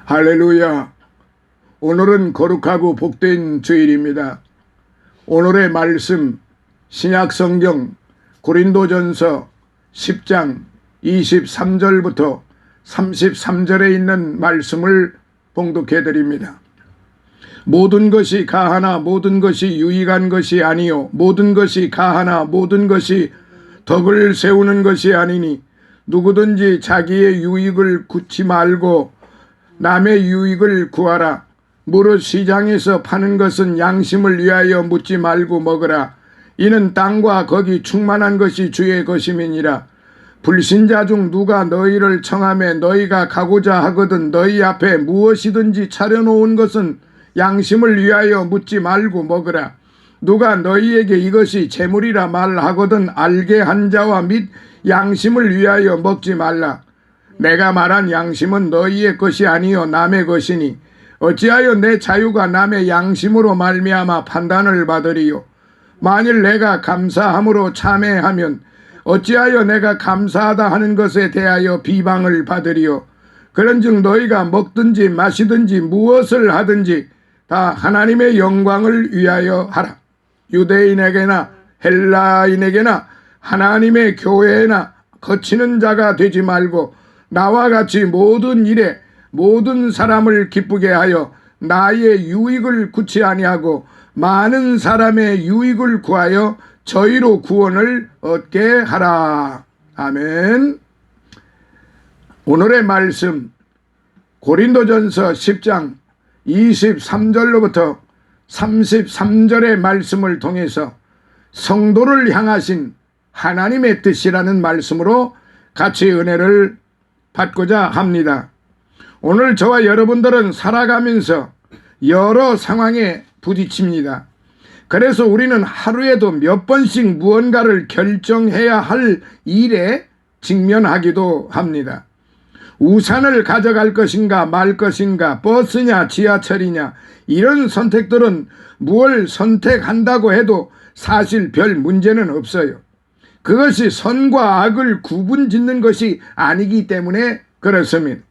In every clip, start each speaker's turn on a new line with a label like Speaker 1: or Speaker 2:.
Speaker 1: 할렐루야. 오늘은 거룩하고 복된 주일입니다. 오늘의 말씀 신약성경 고린도전서 10장 23절부터 33절에 있는 말씀을 봉독해 드립니다. 모든 것이 가하나 모든 것이 유익한 것이 아니요 모든 것이 가하나 모든 것이 덕을 세우는 것이 아니니 누구든지 자기의 유익을 구치 말고 남의 유익을 구하라. 무릇 시장에서 파는 것은 양심을 위하여 묻지 말고 먹으라. 이는 땅과 거기 충만한 것이 주의 것임이니라. 불신자 중 누가 너희를 청하매 너희가 가고자 하거든 너희 앞에 무엇이든지 차려놓은 것은 양심을 위하여 묻지 말고 먹으라. 누가 너희에게 이것이 재물이라 말하거든 알게 한 자와 및 양심을 위하여 먹지 말라. 내가 말한 양심은 너희의 것이 아니요 남의 것이니 어찌하여 내 자유가 남의 양심으로 말미암아 판단을 받으리요. 만일 내가 감사함으로 참회하면 어찌하여 내가 감사하다 하는 것에 대하여 비방을 받으리요. 그런즉 너희가 먹든지 마시든지 무엇을 하든지 다 하나님의 영광을 위하여 하라. 유대인에게나 헬라인에게나 하나님의 교회에나 거치는 자가 되지 말고 나와 같이 모든 일에 모든 사람을 기쁘게 하여 나의 유익을 구치 아니하고 많은 사람의 유익을 구하여 저희로 구원을 얻게 하라. 아멘. 오늘의 말씀 고린도전서 10장 23절로부터 33절의 말씀을 통해서 성도를 향하신 하나님의 뜻이라는 말씀으로 같이 은혜를 받고자 합니다. 오늘 저와 여러분들은 살아가면서 여러 상황에 부딪힙니다. 그래서 우리는 하루에도 몇 번씩 무언가를 결정해야 할 일에 직면하기도 합니다. 우산을 가져갈 것인가 말 것인가, 버스냐 지하철이냐, 이런 선택들은 무엇을 선택한다고 해도 사실 별 문제는 없어요. 그것이 선과 악을 구분짓는 것이 아니기 때문에 그렇습니다.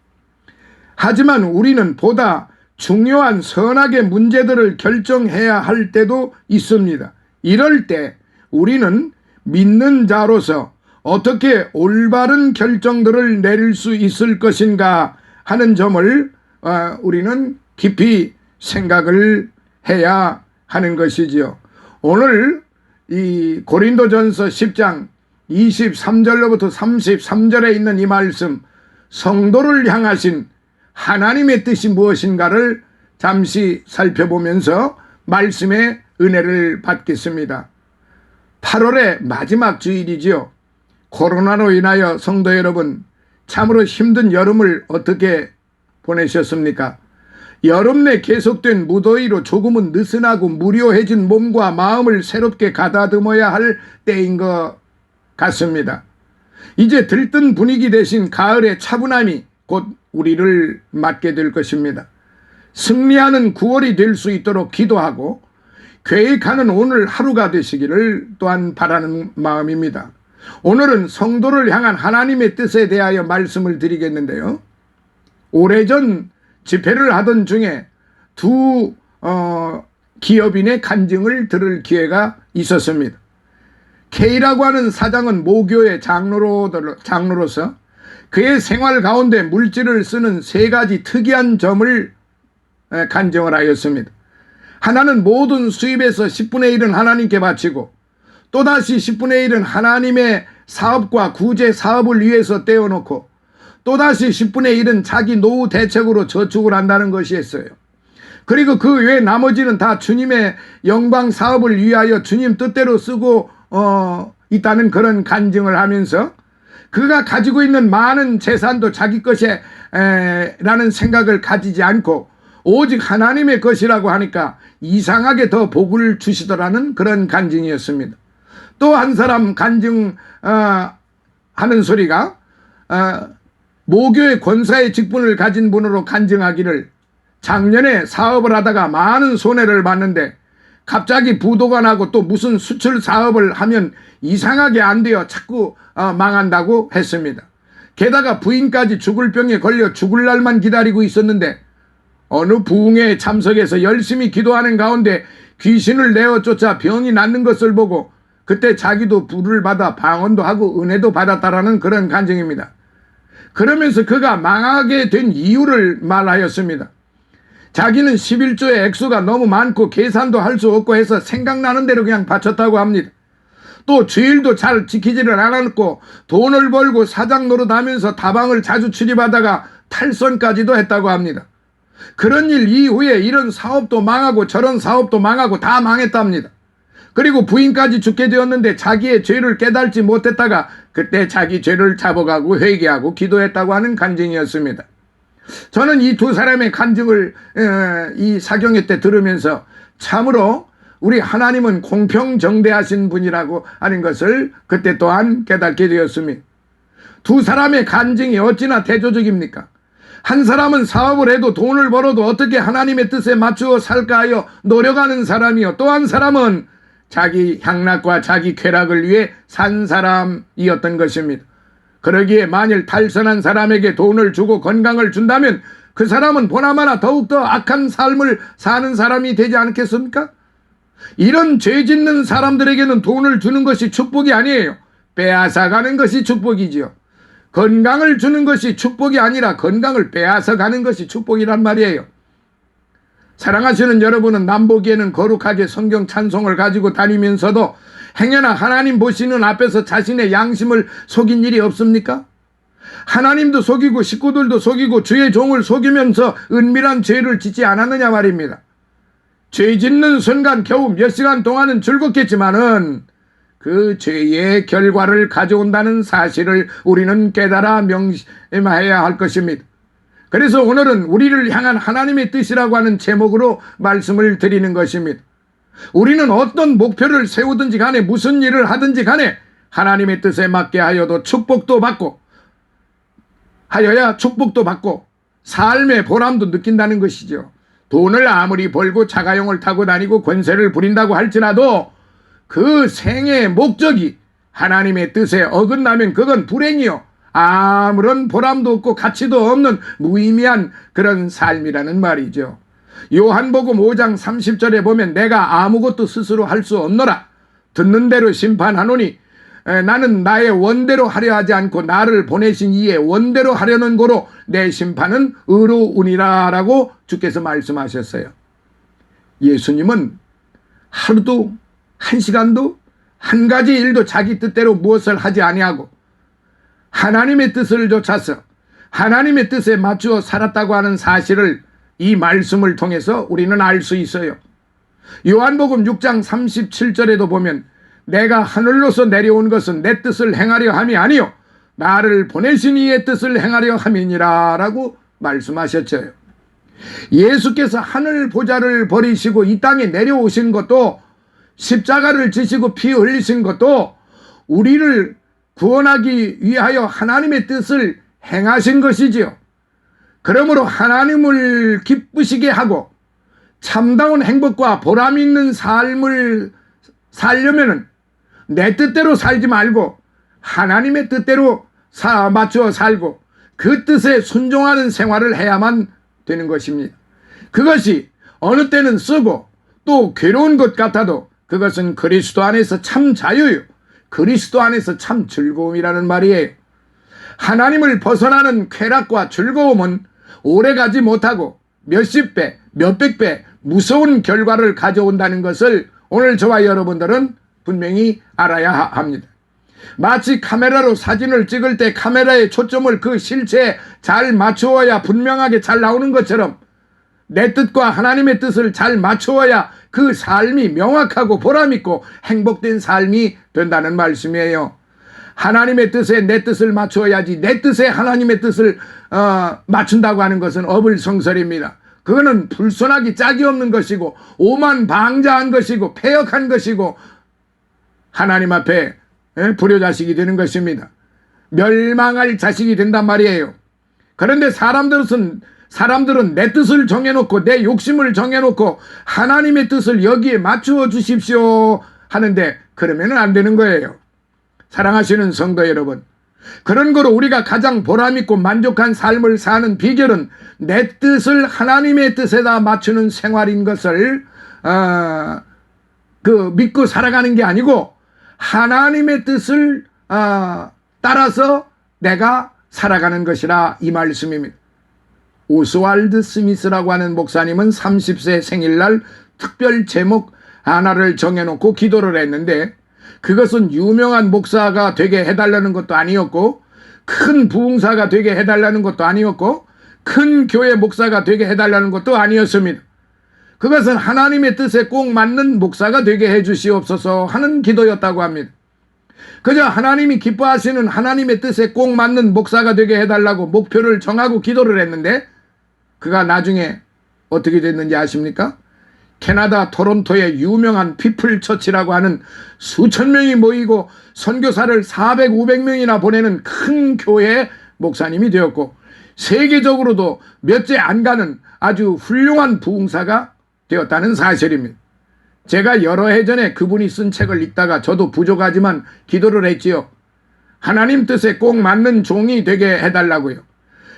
Speaker 1: 하지만 우리는 보다 중요한 선악의 문제들을 결정해야 할 때도 있습니다. 이럴 때 우리는 믿는 자로서 어떻게 올바른 결정들을 내릴 수 있을 것인가 하는 점을 우리는 깊이 생각을 해야 하는 것이지요. 오늘 이 고린도전서 10장 23절로부터 33절에 있는 이 말씀, 성도를 향하신 하나님의 뜻이 무엇인가를 잠시 살펴보면서 말씀의 은혜를 받겠습니다. 8월의 마지막 주일이지요. 코로나로 인하여 성도 여러분 참으로 힘든 여름을 어떻게 보내셨습니까? 여름 내 계속된 무더위로 조금은 느슨하고 무료해진 몸과 마음을 새롭게 가다듬어야 할 때인 것 같습니다. 이제 들뜬 분위기 대신 가을의 차분함이 곧 우리를 맞게 될 것입니다. 승리하는 9월이 될 수 있도록 기도하고 계획하는 오늘 하루가 되시기를 또한 바라는 마음입니다. 오늘은 성도를 향한 하나님의 뜻에 대하여 말씀을 드리겠는데요. 오래전 집회를 하던 중에 두 기업인의 간증을 들을 기회가 있었습니다. K라고 하는 사장은 모교의 장로로서 그의 생활 가운데 물질을 쓰는 세 가지 특이한 점을 간증을 하였습니다. 하나는 모든 수입에서 10분의 1은 하나님께 바치고 또다시 10분의 1은 하나님의 사업과 구제 사업을 위해서 떼어놓고 또다시 10분의 1은 자기 노후 대책으로 저축을 한다는 것이었어요. 그리고 그 외 나머지는 다 주님의 영광 사업을 위하여 주님 뜻대로 쓰고 있다는 그런 간증을 하면서 그가 가지고 있는 많은 재산도 자기 것에 라는 생각을 가지지 않고 오직 하나님의 것이라고 하니까 이상하게 더 복을 주시더라는 그런 간증이었습니다. 또 한 사람 간증 하는 소리가 모교의 권사의 직분을 가진 분으로 간증하기를 작년에 사업을 하다가 많은 손해를 봤는데 갑자기 부도가 나고 또 무슨 수출 사업을 하면 이상하게 안 돼요. 자꾸 망한다고 했습니다. 게다가 부인까지 죽을 병에 걸려 죽을 날만 기다리고 있었는데 어느 부흥회에 참석해서 열심히 기도하는 가운데 귀신을 내어 쫓아 병이 낫는 것을 보고 그때 자기도 불을 받아 방언도 하고 은혜도 받았다라는 그런 간증입니다. 그러면서 그가 망하게 된 이유를 말하였습니다. 자기는 11조의 액수가 너무 많고 계산도 할 수 없고 해서 생각나는 대로 그냥 바쳤다고 합니다. 또 주일도 잘 지키지를 않았고 돈을 벌고 사장 노릇하면서 다방을 자주 출입하다가 탈선까지도 했다고 합니다. 그런 일 이후에 이런 사업도 망하고 저런 사업도 망하고 다 망했답니다. 그리고 부인까지 죽게 되었는데 자기의 죄를 깨달지 못했다가 그때 자기 죄를 잡아가고 회개하고 기도했다고 하는 간증이었습니다. 저는 이 두 사람의 간증을 이 사경회 때 들으면서 참으로 우리 하나님은 공평정대하신 분이라고 하는 것을 그때 또한 깨닫게 되었습니다. 두 사람의 간증이 어찌나 대조적입니까? 한 사람은 사업을 해도 돈을 벌어도 어떻게 하나님의 뜻에 맞추어 살까 하여 노력하는 사람이요, 또 한 사람은 자기 향락과 자기 쾌락을 위해 산 사람이었던 것입니다. 그러기에 만일 탈선한 사람에게 돈을 주고 건강을 준다면 그 사람은 보나마나 더욱더 악한 삶을 사는 사람이 되지 않겠습니까? 이런 죄 짓는 사람들에게는 돈을 주는 것이 축복이 아니에요. 빼앗아가는 것이 축복이지요. 건강을 주는 것이 축복이 아니라 건강을 빼앗아가는 것이 축복이란 말이에요. 사랑하시는 여러분은 남보기에는 거룩하게 성경 찬송을 가지고 다니면서도 행여나 하나님 보시는 앞에서 자신의 양심을 속인 일이 없습니까? 하나님도 속이고 식구들도 속이고 주의 종을 속이면서 은밀한 죄를 짓지 않았느냐 말입니다. 죄 짓는 순간 겨우 몇 시간 동안은 즐겁겠지만은 그 죄의 결과를 가져온다는 사실을 우리는 깨달아 명심해야 할 것입니다. 그래서 오늘은 우리를 향한 하나님의 뜻이라고 하는 제목으로 말씀을 드리는 것입니다. 우리는 어떤 목표를 세우든지 간에 무슨 일을 하든지 간에 하나님의 뜻에 맞게 하여도 축복도 받고 하여야 축복도 받고 삶의 보람도 느낀다는 것이죠. 돈을 아무리 벌고 자가용을 타고 다니고 권세를 부린다고 할지라도 그 생의 목적이 하나님의 뜻에 어긋나면 그건 불행이요, 아무런 보람도 없고 가치도 없는 무의미한 그런 삶이라는 말이죠. 요한복음 5장 30절에 보면 내가 아무것도 스스로 할 수 없노라. 듣는 대로 심판하노니 나는 나의 원대로 하려 하지 않고 나를 보내신 이의 원대로 하려는 고로 내 심판은 의로우니라 라고 주께서 말씀하셨어요. 예수님은 하루도 한 시간도 한 가지 일도 자기 뜻대로 무엇을 하지 아니하고 하나님의 뜻을 좇아서 하나님의 뜻에 맞추어 살았다고 하는 사실을 이 말씀을 통해서 우리는 알 수 있어요. 요한복음 6장 37절에도 보면 내가 하늘로서 내려온 것은 내 뜻을 행하려 함이 아니요 나를 보내신 이의 뜻을 행하려 함이니라 라고 말씀하셨죠. 예수께서 하늘 보좌를 버리시고 이 땅에 내려오신 것도 십자가를 지시고 피 흘리신 것도 우리를 구원하기 위하여 하나님의 뜻을 행하신 것이지요. 그러므로 하나님을 기쁘시게 하고 참다운 행복과 보람 있는 삶을 살려면 내 뜻대로 살지 말고 하나님의 뜻대로 맞추어 살고 그 뜻에 순종하는 생활을 해야만 되는 것입니다. 그것이 어느 때는 쓰고 또 괴로운 것 같아도 그것은 그리스도 안에서 참 자유요, 그리스도 안에서 참 즐거움이라는 말이에요. 하나님을 벗어나는 쾌락과 즐거움은 오래가지 못하고 몇십 배, 몇백 배 무서운 결과를 가져온다는 것을 오늘 저와 여러분들은 분명히 알아야 합니다. 마치 카메라로 사진을 찍을 때 카메라의 초점을 그 실체에 잘 맞추어야 분명하게 잘 나오는 것처럼 내 뜻과 하나님의 뜻을 잘 맞추어야 그 삶이 명확하고 보람있고 행복된 삶이 된다는 말씀이에요. 하나님의 뜻에 내 뜻을 맞추어야지 내 뜻에 하나님의 뜻을 맞춘다고 하는 것은 어불성설입니다. 그거는 불손하기 짝이 없는 것이고 오만방자한 것이고 패역한 것이고 하나님 앞에 불효자식이 되는 것입니다. 멸망할 자식이 된단 말이에요. 그런데 사람들은 내 뜻을 정해놓고 내 욕심을 정해놓고 하나님의 뜻을 여기에 맞추어 주십시오 하는데 그러면 안 되는 거예요. 사랑하시는 성도 여러분, 그런 거로 우리가 가장 보람있고 만족한 삶을 사는 비결은 내 뜻을 하나님의 뜻에다 맞추는 생활인 것을 믿고 살아가는 게 아니고 하나님의 뜻을 따라서 내가 살아가는 것이라 이 말씀입니다. 오스왈드 스미스라고 하는 목사님은 30세 생일날 특별 제목 하나를 정해놓고 기도를 했는데, 그것은 유명한 목사가 되게 해달라는 것도 아니었고, 큰 부흥사가 되게 해달라는 것도 아니었고, 큰 교회 목사가 되게 해달라는 것도 아니었습니다. 그것은 하나님의 뜻에 꼭 맞는 목사가 되게 해주시옵소서 하는 기도였다고 합니다. 그저 하나님이 기뻐하시는 하나님의 뜻에 꼭 맞는 목사가 되게 해달라고 목표를 정하고 기도를 했는데, 그가 나중에 어떻게 됐는지 아십니까? 캐나다 토론토의 유명한 피플처치라고 하는 수천 명이 모이고 선교사를 400, 500명이나 보내는 큰 교회의 목사님이 되었고, 세계적으로도 몇째 안 가는 아주 훌륭한 부흥사가 되었다는 사실입니다. 제가 여러 해 전에 그분이 쓴 책을 읽다가 저도 부족하지만 기도를 했지요. 하나님 뜻에 꼭 맞는 종이 되게 해달라고요.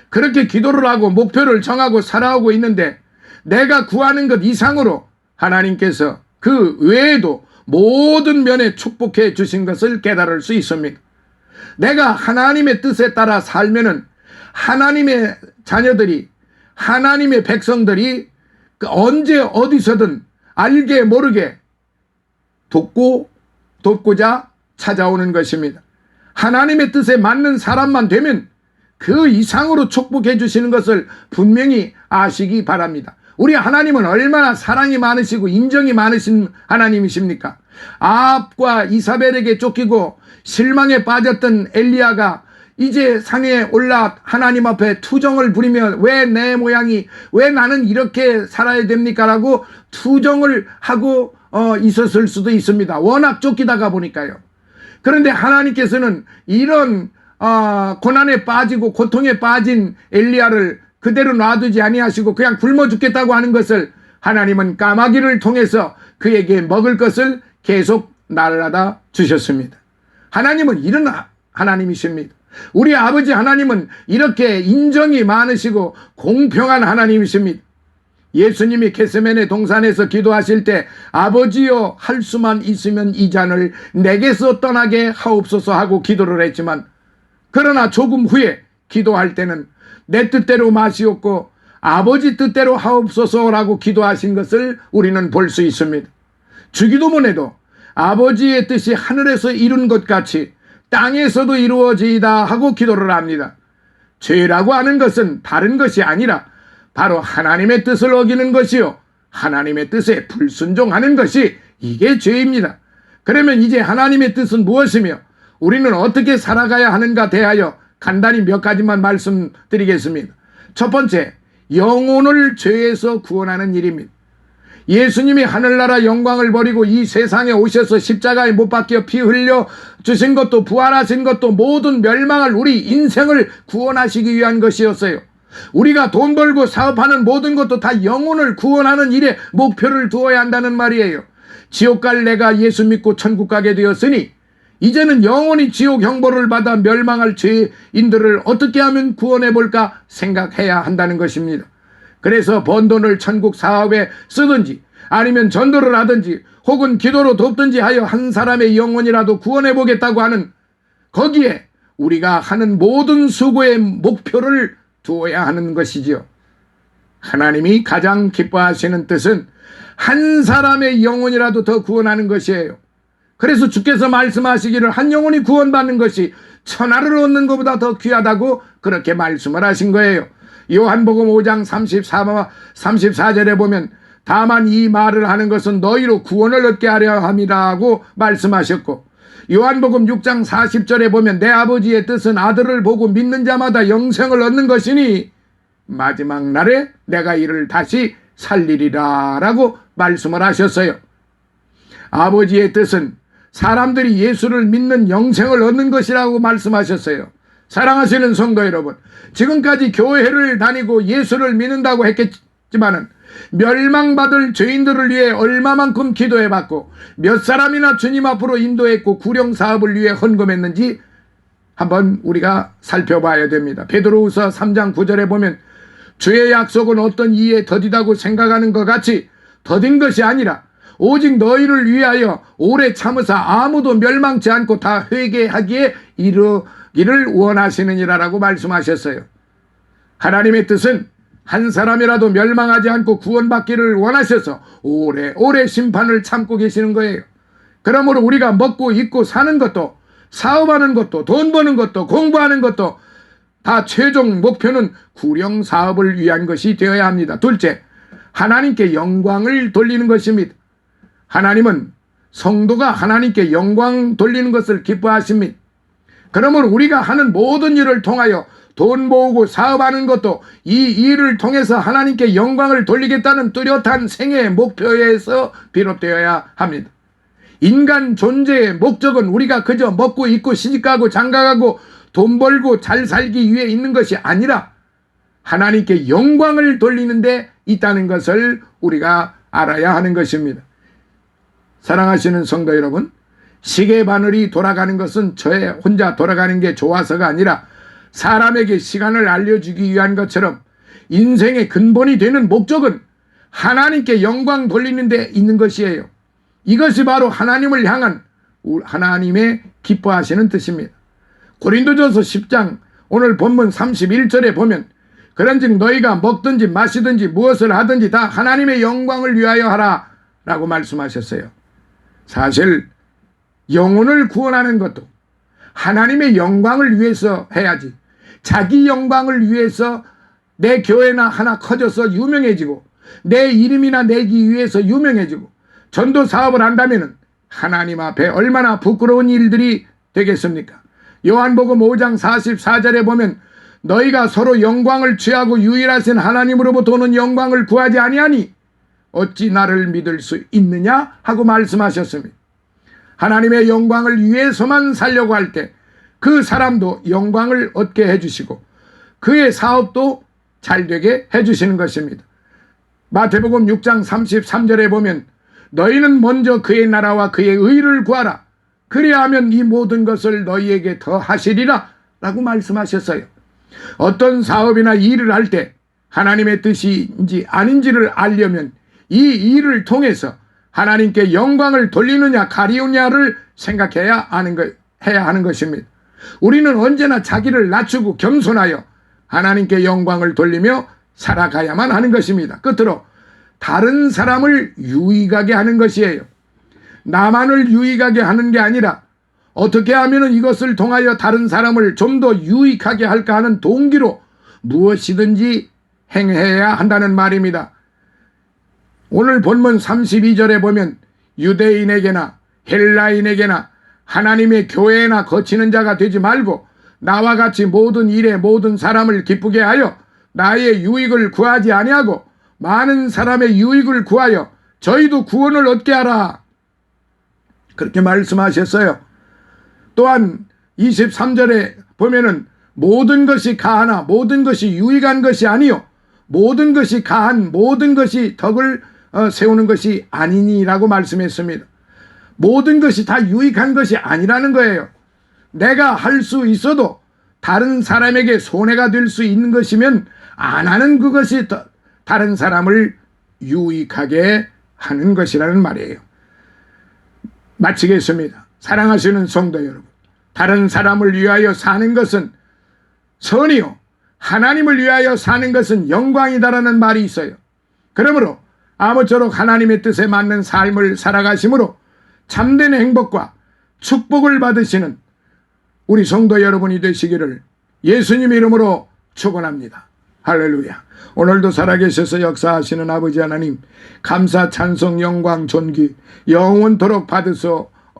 Speaker 1: 그렇게 기도를 하고 목표를 정하고 살아오고 있는데, 내가 구하는 것 이상으로 하나님께서 그 외에도 모든 면에 축복해 주신 것을 깨달을 수 있습니다. 내가 하나님의 뜻에 따라 살면은 하나님의 자녀들이, 하나님의 백성들이 언제 어디서든 알게 모르게 돕고자 찾아오는 것입니다. 하나님의 뜻에 맞는 사람만 되면 그 이상으로 축복해 주시는 것을 분명히 아시기 바랍니다. 우리 하나님은 얼마나 사랑이 많으시고 인정이 많으신 하나님이십니까? 아합과 이사벨에게 쫓기고 실망에 빠졌던 엘리야가 이제 산에 올라 하나님 앞에 투정을 부리며 왜 내 모양이, 왜 나는 이렇게 살아야 됩니까? 라고 투정을 하고 있었을 수도 있습니다. 워낙 쫓기다가 보니까요. 그런데 하나님께서는 이런 고난에 빠지고 고통에 빠진 엘리야를 그대로 놔두지 아니하시고 그냥 굶어 죽겠다고 하는 것을 하나님은 까마귀를 통해서 그에게 먹을 것을 계속 날아다 주셨습니다. 하나님은 이런 하나님이십니다. 우리 아버지 하나님은 이렇게 인정이 많으시고 공평한 하나님이십니다. 예수님이 겟세마네 동산에서 기도하실 때 아버지여 할 수만 있으면 이 잔을 내게서 떠나게 하옵소서 하고 기도를 했지만, 그러나 조금 후에 기도할 때는 내 뜻대로 마시옵고 아버지 뜻대로 하옵소서라고 기도하신 것을 우리는 볼 수 있습니다. 주기도문에도 아버지의 뜻이 하늘에서 이룬 것 같이 땅에서도 이루어지이다 하고 기도를 합니다. 죄라고 하는 것은 다른 것이 아니라 바로 하나님의 뜻을 어기는 것이요, 하나님의 뜻에 불순종하는 것이 이게 죄입니다. 그러면 이제 하나님의 뜻은 무엇이며 우리는 어떻게 살아가야 하는가 대하여 간단히 몇 가지만 말씀드리겠습니다. 첫 번째, 영혼을 죄에서 구원하는 일입니다. 예수님이 하늘나라 영광을 버리고 이 세상에 오셔서 십자가에 못 박혀 피 흘려 주신 것도 부활하신 것도 모든 멸망할 우리 인생을 구원하시기 위한 것이었어요. 우리가 돈 벌고 사업하는 모든 것도 다 영혼을 구원하는 일에 목표를 두어야 한다는 말이에요. 지옥 갈 내가 예수 믿고 천국 가게 되었으니 이제는 영원히 지옥 형벌을 받아 멸망할 죄인들을 어떻게 하면 구원해 볼까 생각해야 한다는 것입니다. 그래서 번 돈을 천국 사업에 쓰든지 아니면 전도를 하든지 혹은 기도로 돕든지 하여 한 사람의 영혼이라도 구원해 보겠다고 하는, 거기에 우리가 하는 모든 수고의 목표를 두어야 하는 것이지요. 하나님이 가장 기뻐하시는 뜻은 한 사람의 영혼이라도 더 구원하는 것이에요. 그래서 주께서 말씀하시기를 한 영혼이 구원받는 것이 천하를 얻는 것보다 더 귀하다고 그렇게 말씀을 하신 거예요. 요한복음 5장 34절에 보면 다만 이 말을 하는 것은 너희로 구원을 얻게 하려 함이라고 말씀하셨고, 요한복음 6장 40절에 보면 내 아버지의 뜻은 아들을 보고 믿는 자마다 영생을 얻는 것이니 마지막 날에 내가 이를 다시 살리리라 라고 말씀을 하셨어요. 아버지의 뜻은 사람들이 예수를 믿는 영생을 얻는 것이라고 말씀하셨어요. 사랑하시는 성도 여러분, 지금까지 교회를 다니고 예수를 믿는다고 했겠지만은 멸망받을 죄인들을 위해 얼마만큼 기도해봤고 몇 사람이나 주님 앞으로 인도했고 구령 사업을 위해 헌금했는지 한번 우리가 살펴봐야 됩니다. 베드로후서 3장 9절에 보면 주의 약속은 어떤 이에 더디다고 생각하는 것 같이 더딘 것이 아니라 오직 너희를 위하여 오래 참으사 아무도 멸망치 않고 다 회개하기에 이르기를 원하시느니라라고 말씀하셨어요. 하나님의 뜻은 한 사람이라도 멸망하지 않고 구원받기를 원하셔서 오래 심판을 참고 계시는 거예요. 그러므로 우리가 먹고 입고 사는 것도, 사업하는 것도, 돈 버는 것도, 공부하는 것도 다 최종 목표는 구령 사업을 위한 것이 되어야 합니다. 둘째, 하나님께 영광을 돌리는 것입니다. 하나님은 성도가 하나님께 영광 돌리는 것을 기뻐하십니다. 그러므로 우리가 하는 모든 일을 통하여 돈 모으고 사업하는 것도 이 일을 통해서 하나님께 영광을 돌리겠다는 뚜렷한 생애의 목표에서 비롯되어야 합니다. 인간 존재의 목적은 우리가 그저 먹고 입고 시집가고 장가가고 돈 벌고 잘 살기 위해 있는 것이 아니라 하나님께 영광을 돌리는 데 있다는 것을 우리가 알아야 하는 것입니다. 사랑하시는 성도 여러분, 시계 바늘이 돌아가는 것은 저의 혼자 돌아가는 게 좋아서가 아니라 사람에게 시간을 알려주기 위한 것처럼 인생의 근본이 되는 목적은 하나님께 영광 돌리는 데 있는 것이에요. 이것이 바로 하나님을 향한 하나님의 기뻐하시는 뜻입니다. 고린도전서 10장 오늘 본문 31절에 보면 그런즉 너희가 먹든지 마시든지 무엇을 하든지 다 하나님의 영광을 위하여 하라 라고 말씀하셨어요. 사실 영혼을 구원하는 것도 하나님의 영광을 위해서 해야지, 자기 영광을 위해서 내 교회나 하나 커져서 유명해지고 내 이름이나 내기 위해서 유명해지고 전도 사업을 한다면 하나님 앞에 얼마나 부끄러운 일들이 되겠습니까? 요한복음 5장 44절에 보면 너희가 서로 영광을 취하고 유일하신 하나님으로부터 오는 영광을 구하지 아니하니 어찌 나를 믿을 수 있느냐 하고 말씀하셨습니다. 하나님의 영광을 위해서만 살려고 할 때 그 사람도 영광을 얻게 해주시고 그의 사업도 잘 되게 해주시는 것입니다. 마태복음 6장 33절에 보면 너희는 먼저 그의 나라와 그의 의를 구하라. 그리하면 이 모든 것을 너희에게 더 하시리라 라고 말씀하셨어요. 어떤 사업이나 일을 할 때 하나님의 뜻인지 아닌지를 알려면 이 일을 통해서 하나님께 영광을 돌리느냐 가리우냐를 생각해야 해야 하는 것입니다. 우리는 언제나 자기를 낮추고 겸손하여 하나님께 영광을 돌리며 살아가야만 하는 것입니다. 끝으로 다른 사람을 유익하게 하는 것이에요. 나만을 유익하게 하는 게 아니라 어떻게 하면 이것을 통하여 다른 사람을 좀 더 유익하게 할까 하는 동기로 무엇이든지 행해야 한다는 말입니다. 오늘 본문 32절에 보면 유대인에게나 헬라인에게나 하나님의 교회나 거치는 자가 되지 말고 나와 같이 모든 일에 모든 사람을 기쁘게 하여 나의 유익을 구하지 아니하고 많은 사람의 유익을 구하여 저희도 구원을 얻게 하라. 그렇게 말씀하셨어요. 또한 23절에 보면은 모든 것이 가하나 모든 것이 유익한 것이 아니요 모든 것이 가한 모든 것이 덕을 세우는 것이 아니니라고 말씀했습니다. 모든 것이 다 유익한 것이 아니라는 거예요. 내가 할 수 있어도 다른 사람에게 손해가 될 수 있는 것이면 안 하는 그것이 다른 사람을 유익하게 하는 것이라는 말이에요. 마치겠습니다. 사랑하시는 성도 여러분, 다른 사람을 위하여 사는 것은 선이요 하나님을 위하여 사는 것은 영광이다라는 말이 있어요. 그러므로 아무쪼록 하나님의 뜻에 맞는 삶을 살아가심으로 참된 행복과 축복을 받으시는 우리 성도 여러분이 되시기를 예수님 이름으로 축원합니다. 할렐루야. 오늘도 살아계셔서 역사하시는 아버지 하나님, 감사 찬송 영광 존귀 영원토록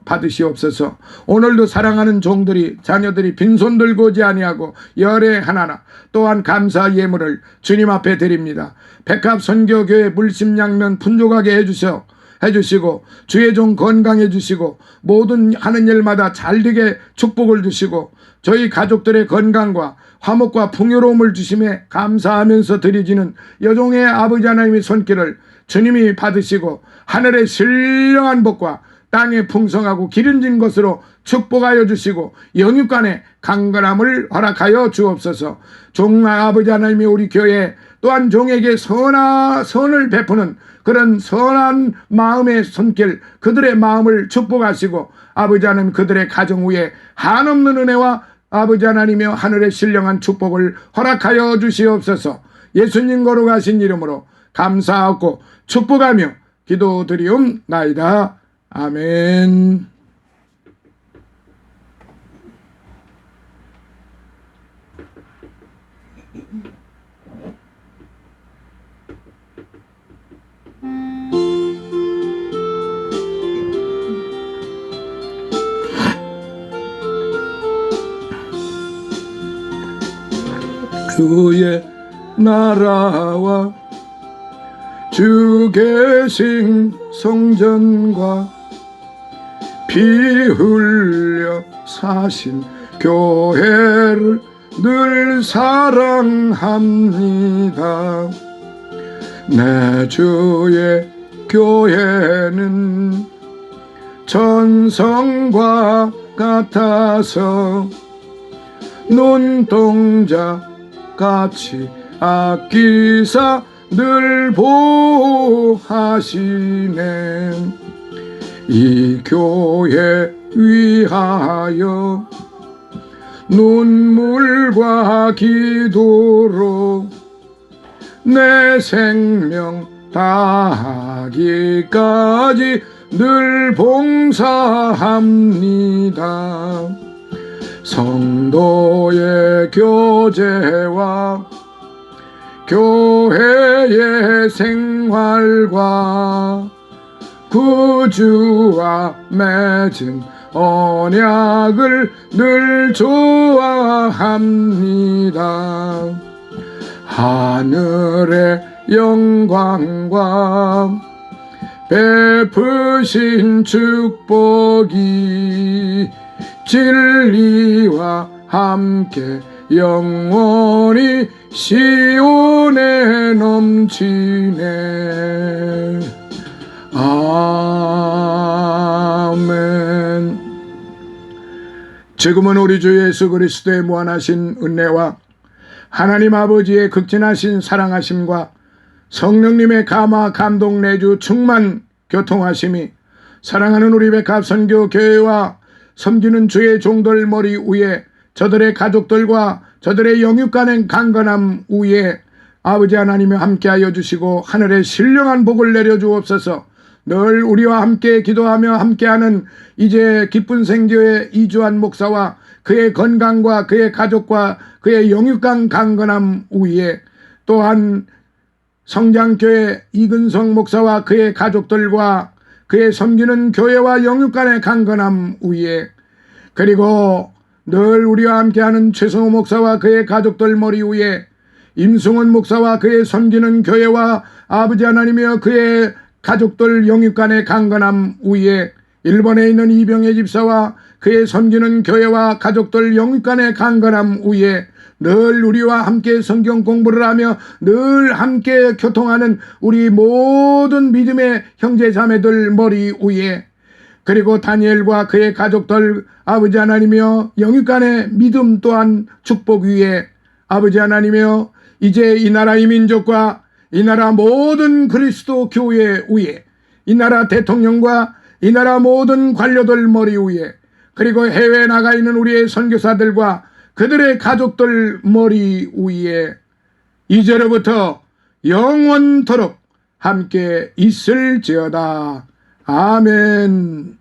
Speaker 1: 받으시옵소서. 오늘도 사랑하는 종들이 자녀들이 빈손 들고 오지 아니하고 열애 하나나 또한 감사 예물을 주님 앞에 드립니다. 백합 선교교회 물심양면 풍족하게 해주시고 주의 종 건강해 주시고 모든 하는 일마다 잘되게 축복을 주시고 저희 가족들의 건강과 화목과 풍요로움을 주심에 감사하면서 드려지는 여종의 아버지 하나님의 손길을 주님이 받으시고 하늘의 신령한 복과 땅에 풍성하고 기름진 것으로 축복하여 주시고 영육간에 강건함을 허락하여 주옵소서. 종 아버지 하나님이 우리 교회 또한 종에게 선을 베푸는 그런 선한 마음의 손길, 그들의 마음을 축복하시고 아버지 하나님 그들의 가정 위에 한없는 은혜와 아버지 하나님이여 하늘의 신령한 축복을 허락하여 주시옵소서. 예수님 거룩하신 이름으로 감사하고 축복하며 기도드리옵나이다. 아멘. 주의 나라와 주 계신 성전과 피 흘려 사신 교회를 늘 사랑합니다. 내 주의 교회는 전성과 같아서 눈동자 같이 아끼사 늘 보호하시네. 이 교회 위하여 눈물과 기도로 내 생명 다하기까지 늘 봉사합니다. 성도의 교제와 교회의 생활과 구주와 맺은 언약을 늘 좋아합니다. 하늘의 영광과 베푸신 축복이 진리와 함께 영원히 시온에 넘치네. 아멘. 지금은 우리 주 예수 그리스도의 무한하신 은혜와 하나님 아버지의 극진하신 사랑하심과 성령님의 감화 감동 내주 충만 교통하심이 사랑하는 우리 백합 선교 교회와 섬기는 주의 종들 머리 위에 저들의 가족들과 저들의 영육간의 강건함 위에 아버지 하나님이 함께하여 주시고 하늘의 신령한 복을 내려주옵소서. 늘 우리와 함께 기도하며 함께하는 이제 기쁜 생교회 이주환 목사와 그의 건강과 그의 가족과 그의 영육간 강건함 위에 또한 성장교회 이근성 목사와 그의 가족들과 그의 섬기는 교회와 영육간의 강건함 위에 그리고 늘 우리와 함께하는 최성호 목사와 그의 가족들 머리 위에 임승원 목사와 그의 섬기는 교회와 아버지 하나님이여 그의 가족들 영육간의 강건함 위에 일본에 있는 이병혜 집사와 그의 섬기는 교회와 가족들 영육간의 강건함 위에 늘 우리와 함께 성경 공부를 하며 늘 함께 교통하는 우리 모든 믿음의 형제 자매들 머리 위에 그리고 다니엘과 그의 가족들 아버지 하나님이여 영육간의 믿음 또한 축복 위에 아버지 하나님이여 이제 이 나라 이 민족과 이 나라 모든 그리스도 교회 위에 이 나라 대통령과 이 나라 모든 관료들 머리 위에 그리고 해외에 나가 있는 우리의 선교사들과 그들의 가족들 머리 위에 이제로부터 영원토록 함께 있을지어다. 아멘.